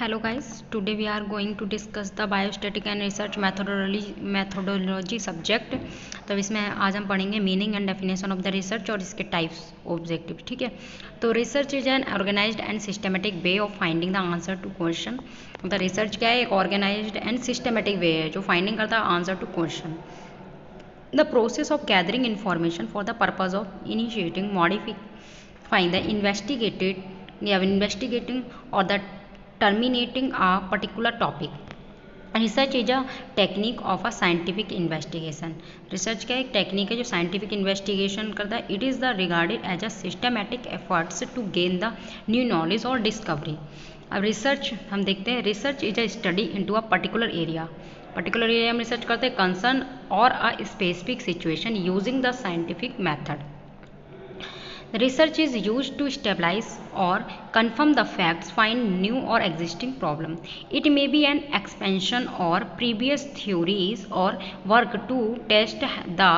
Hello guys, today we are going to discuss the biostatic and research methodology subject। तो इसमें आज हम पढ़ेंगे meaning and definition of the research और इसके टाइप्स ऑब्जेक्टिव। ठीक है, तो research is an organised and systematic way of finding the answer to question. The research क्या है? एक ऑर्गेनाइज्ड एंड सिस्टमेटिक वे है जो फाइंडिंग करता है answer to question. The process of gathering information for the purpose of initiating modifying the investigating or the terminating a particular topic. Research is a technique of a scientific investigation. Research क्या एक technique है जो scientific investigation करता है. It is the regarded as a systematic efforts to gain the new knowledge or discovery. अब research हम देखते हैं. Research is a study into a particular area. Particular area में रिसर्च करते हैं कंसर्न और a specific situation using the scientific method. The research is used to stabilize or confirm the facts, find new or existing problem. It may be an expansion or previous theories or work to test the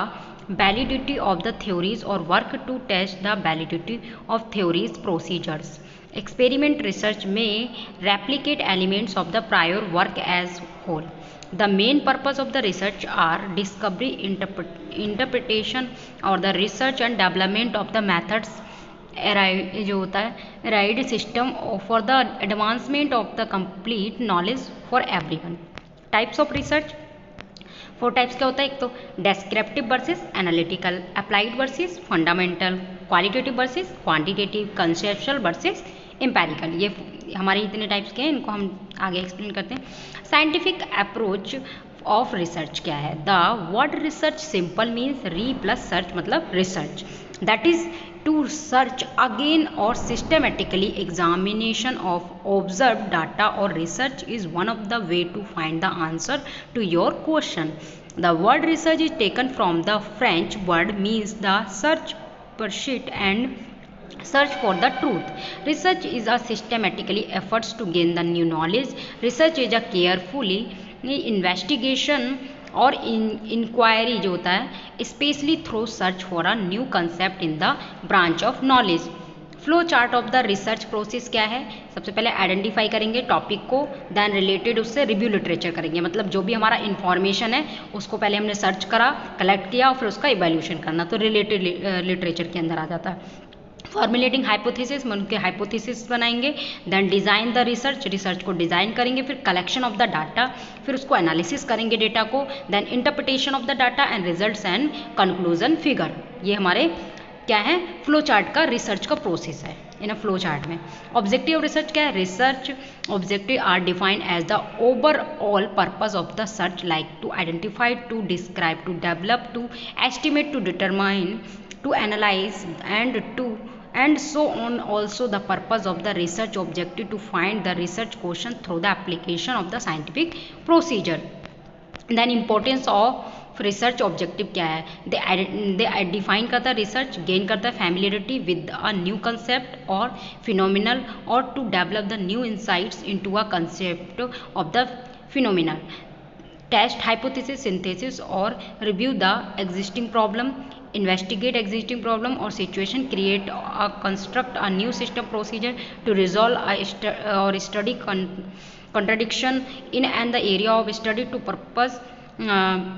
validity of the theories or work to test the validity of theories procedures. Experiment research may replicate elements of the prior work as whole. The main purpose of the research are discovery, interpretation और the research and development of the methods जो होता है ride system for the advancement of the complete knowledge for everyone. Types of research 4 types क्या होता है? एक तो descriptive versus analytical, applied versus fundamental, qualitative versus quantitative, conceptual versus empirical. ये हमारे इतने टाइप्स के हैं, इनको हम आगे एक्सप्लेन करते हैं. साइंटिफिक अप्रोच ऑफ रिसर्च क्या है? The word research simple means री प्लस सर्च मतलब research, that is to search again or systematically examination of observed data or research is one of the way to find the answer to your question. The word research is taken from the French word means the search pursuit and search for the truth. Research is a systematically efforts to gain the new knowledge. Research is a carefully investigation और inquiry जो होता है specially through search for a new concept in the branch of knowledge. Flow chart of the research process क्या है? सबसे पहले identify करेंगे topic को, देन रिलेटेड उससे रिव्यू लिटरेचर करेंगे. मतलब जो भी हमारा इन्फॉर्मेशन है उसको पहले हमने सर्च करा, कलेक्ट किया और फिर उसका इवैल्यूएशन करना, तो रिलेटेड लिटरेचर के अंदर आ जाता है. फॉर्मुलेटिंग हाइपोथेसिस में उनके हाइपोथेसिस बनाएंगे, then design the research, research को डिज़ाइन करेंगे, फिर कलेक्शन ऑफ द डाटा, फिर उसको एनालिसिस करेंगे डेटा को, then interpretation of the data and results and conclusion figure. ये हमारे क्या है? फ्लो चार्ट का रिसर्च का प्रोसेस है इन अ फ्लो चार्ट में. ऑब्जेक्टिव रिसर्च क्या है? Research objective are defined as the overall purpose of the search, like to identify, to describe, to develop, to estimate, to determine, to analyze and so on. Also the purpose of the research objective to find the research question through the application of the scientific procedure. Then importance of research objective क्या है? they define करता है research, gain करता है familiarity with a new concept or phenomenon or to develop the new insights into a concept of the phenomenon. Test hypothesis, synthesis और review the existing problem, investigate existing problem or situation, create or construct a new system procedure to resolve or study contradiction in and the area of study to purpose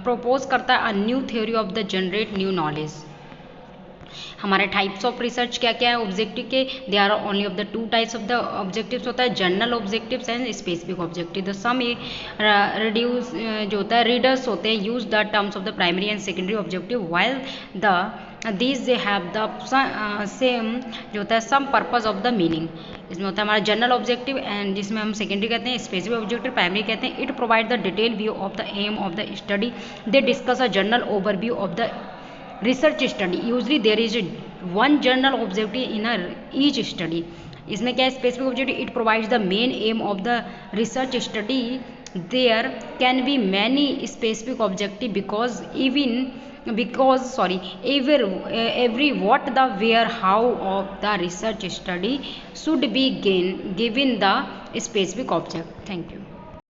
propose करता है a new theory of the generate new knowledge. हमारे types of research क्या क्या है objective के? They are only of the 2 types of the objectives होता है, general objectives and specific objective. The some reduce जो होता है रीडर्स होते हैं use the terms of the primary and secondary objective while the these they have the same जो होता है some purpose of the meaning. इसमें होता है हमारा जनरल ऑब्जेक्टिव एंड जिसमें हम सेकेंडरी कहते हैं, स्पेसिफिक ऑब्जेक्टिव प्राइमरी कहते हैं. It provide the detail view of the aim of the study. They discuss a general overview of the research study. Usually there is one general objective in each study. इसमें क्या है? Specific objective. It provides the main aim of the research study. There can be many specific objective because every what the where how of the research study should be given the specific object. Thank you.